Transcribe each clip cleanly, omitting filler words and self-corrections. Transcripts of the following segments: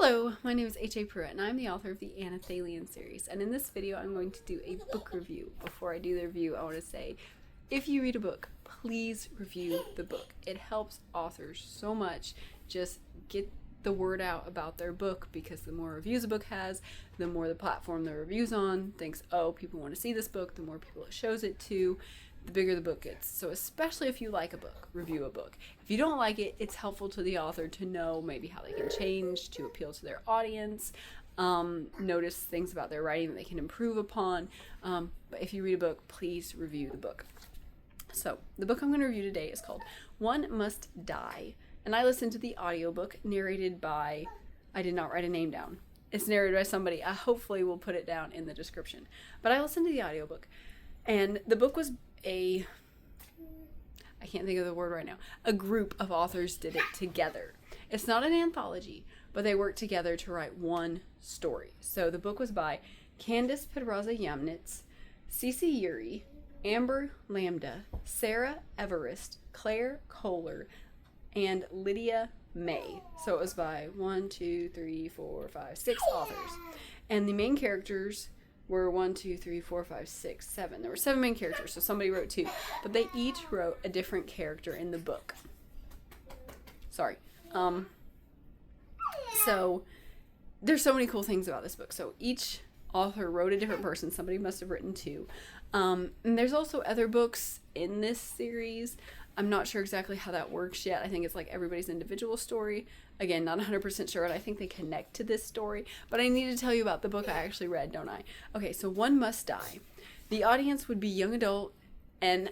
Hello, my name is H.A. Pruitt, and I'm the author of the Anathalian series. And in this video, I'm going to do a book review. Before I do the review, I want to say, if you read a book, please review the book. It helps authors so much. Just get the word out about their book, because the more reviews a book has, the more the platform the review's on thinks, oh, people want to see this book, the more people it shows it to, the bigger the book gets. So especially if you like a book, review a book. If you don't like it, it's helpful to the author to know maybe how they can change to appeal to their audience, notice things about their writing that they can improve upon. But if you read a book, please review the book. So the book I'm going to review today is called One Must Die. And I listened to the audiobook narrated by, I did not write a name down. It's narrated by somebody. I hopefully will put it down in the description. But I listened to the audiobook, and the book was I can't think of the word right now. A group of authors did it together. It's not an anthology, but they worked together to write one story. So the book was by Candice Pedraza Yamnitz, Urie, Amber Lambda, Sara, Everest, Claire Kohler, and Lydia May. So it was by 6 authors. And the main characters were 7. There were 7 main characters, so somebody wrote 2. But they each wrote a different character in the book. Sorry. So there's so many cool things about this book. So each author wrote a different person. Somebody must have written 2. And there's also other books in this series. I'm not sure exactly how that works yet. I think it's like everybody's individual story. Again, not 100% sure, and I think they connect to this story. But I need to tell you about the book I actually read, don't I? Okay, so One Must Die. The audience would be young adult and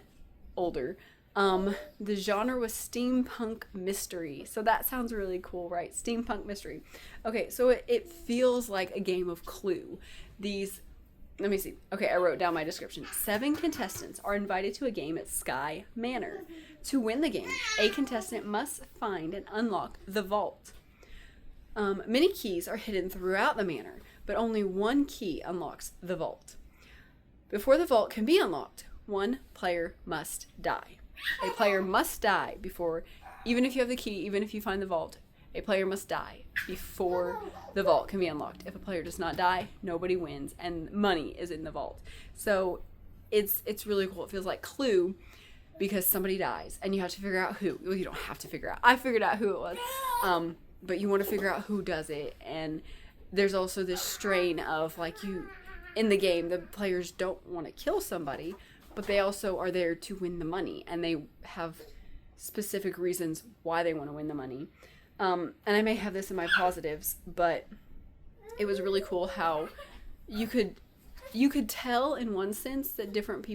older. The genre was steampunk mystery. So that sounds really cool, right? Steampunk mystery. Okay, so it feels like a game of Clue. Let me see. Okay, I wrote down my description. 7 contestants are invited to a game at Sky Manor. To win the game, a contestant must find and unlock the vault. Many keys are hidden throughout the manor, but only one key unlocks the vault. Before the vault can be unlocked, one player must die. A player must die before, even if you have the key, even if you find the vault, a player must die before the vault can be unlocked. If a player does not die, nobody wins, and money is in the vault. So it's really cool. It feels like Clue, because somebody dies, and you have to figure out who. Well, you don't have to figure out. I figured out who it was. But you want to figure out who does it, and there's also this strain of, like, in the game, the players don't want to kill somebody, but they also are there to win the money, and they have specific reasons why they want to win the money. And I may have this in my positives, but it was really cool how you could tell in one sense that different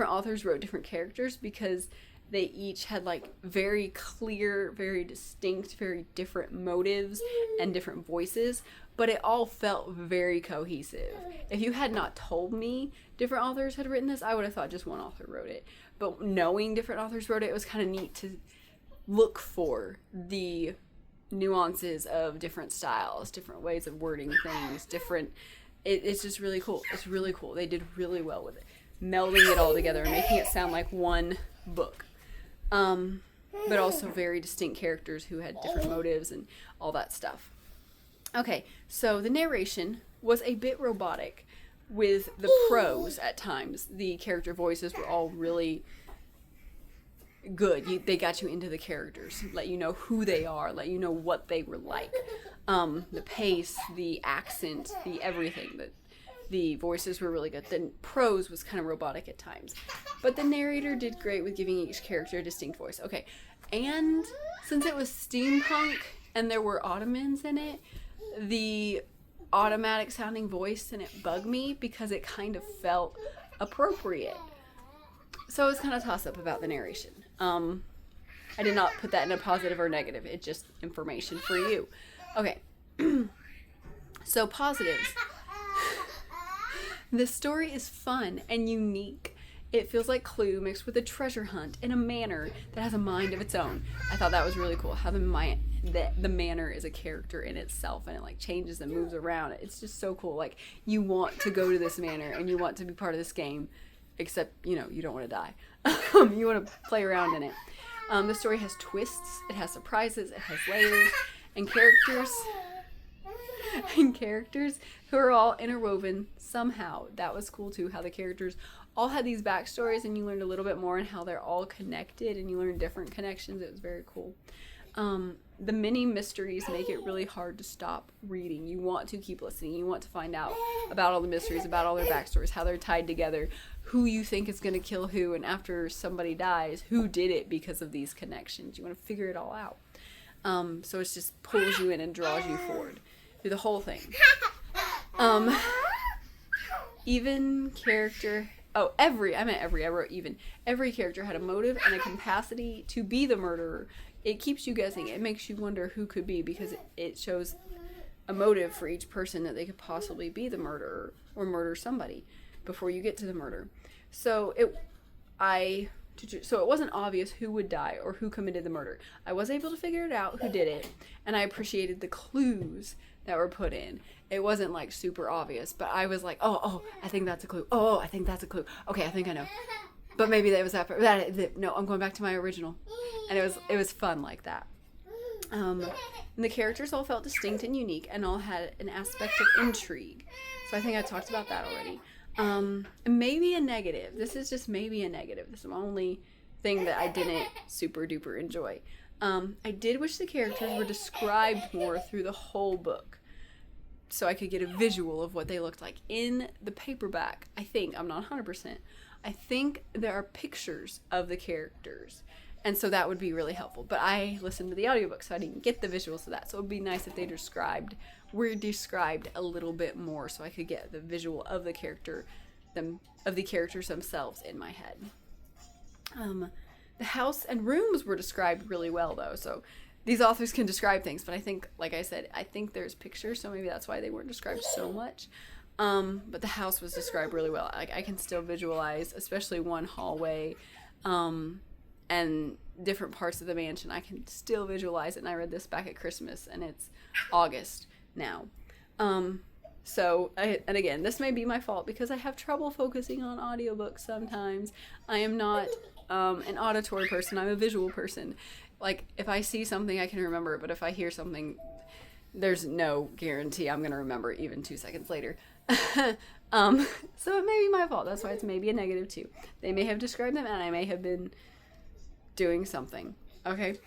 authors wrote different characters, because they each had like very clear, very distinct, very different motives and different voices, but it all felt very cohesive. If you had not told me different authors had written this, I would have thought just one author wrote it. But knowing different authors wrote it, it was kind of neat to look for the nuances of different styles, different ways of wording things, it's just really cool. It's really cool. They did really well with it, melding it all together and making it sound like one book. But also very distinct characters who had different motives and all that stuff. Okay, so the narration was a bit robotic with the prose at times. The character voices were all really good. They got you into the characters, let you know who they are, let you know what they were like. The pace, the accent, the everything. The voices were really good. The prose was kind of robotic at times, but the narrator did great with giving each character a distinct voice. Okay, and since it was steampunk and there were Ottomans in it, the automatic sounding voice in it bugged me because it kind of felt appropriate. So it was kind of toss up about the narration. I did not put that in a positive or negative. It's just information for you. Okay. So positives. The story is fun and unique. It feels like Clue mixed with a treasure hunt in a manor that has a mind of its own. I thought that was really cool. How the manor is a character in itself, and it like changes and moves around. It's just so cool. Like, you want to go to this manor and you want to be part of this game, except, you don't want to die. You want to play around in it. The story has twists, it has surprises, it has layers, and characters who are all interwoven somehow. That was cool too, how the characters all had these backstories and you learned a little bit more and how they're all connected and you learned different connections. It was very cool. The mini mysteries make it really hard to stop reading. You want to keep listening. You want to find out about all the mysteries, about all their backstories, how they're tied together, who you think is going to kill who, and after somebody dies, who did it because of these connections. You want to figure it all out. So it just pulls you in and draws you forward through the whole thing. Even character... I wrote even. Every character had a motive and a capacity to be the murderer. It keeps you guessing. It makes you wonder who could be because it shows a motive for each person that they could possibly be the murderer or murder somebody before you get to the murder. So it wasn't obvious who would die or who committed the murder. I was able to figure it out who did it, and I appreciated the clues that were put in. It wasn't like super obvious, but I was like, oh, I think that's a clue. Oh, I think that's a clue. Okay, I think I know. But maybe that was that. No, I'm going back to my original. And it was fun like that. And the characters all felt distinct and unique and all had an aspect of intrigue. So I think I talked about that already. Maybe a negative. This is just maybe a negative. This is the only thing that I didn't super duper enjoy. I did wish the characters were described more through the whole book, so I could get a visual of what they looked like. In the paperback, I'm not 100%, I think there are pictures of the characters, and so that would be really helpful. But I listened to the audiobook, so I didn't get the visuals of that. So it would be nice if they were described a little bit more, so I could get the visual of the characters themselves in my head. The house and rooms were described really well, though. So these authors can describe things, but I think, like I said, I think there's pictures, so maybe that's why they weren't described so much. But the house was described really well. Like, I can still visualize, especially one hallway, and different parts of the mansion. I can still visualize it, and I read this back at Christmas, and it's August now. And again, this may be my fault because I have trouble focusing on audiobooks sometimes. I am not an auditory person. I'm a visual person. Like, if I see something, I can remember it, but if I hear something, there's no guarantee I'm going to remember it even 2 seconds later. So it may be my fault. That's why it's maybe a negative too. They may have described them and I may have been doing something. Okay?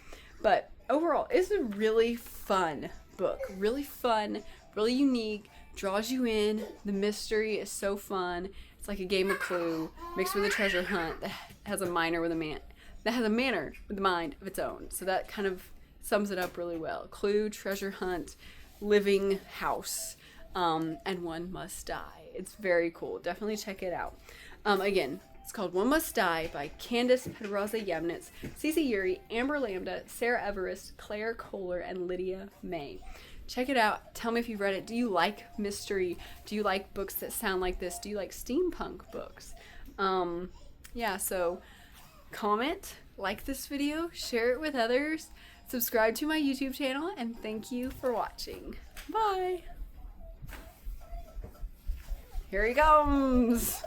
But overall, it's a really fun book. Really fun, really unique, draws you in. The mystery is so fun. It's like a game of Clue mixed with a treasure hunt that has a manor with a mind of its own. So that kind of sums it up really well. Clue, treasure hunt, living house, and One Must Die. It's very cool. Definitely check it out. Again, it's called One Must Die by Candice Pedraza Yamnitz, Cece Urie, Amber Lambda, Sara Everest, Claire Kohler, and Lydia May. Check it out. Tell me if you've read it. Do you like mystery? Do you like books that sound like this? Do you like steampunk books? So comment, like this video, share it with others, subscribe to my YouTube channel, and thank you for watching. Bye! Here he comes!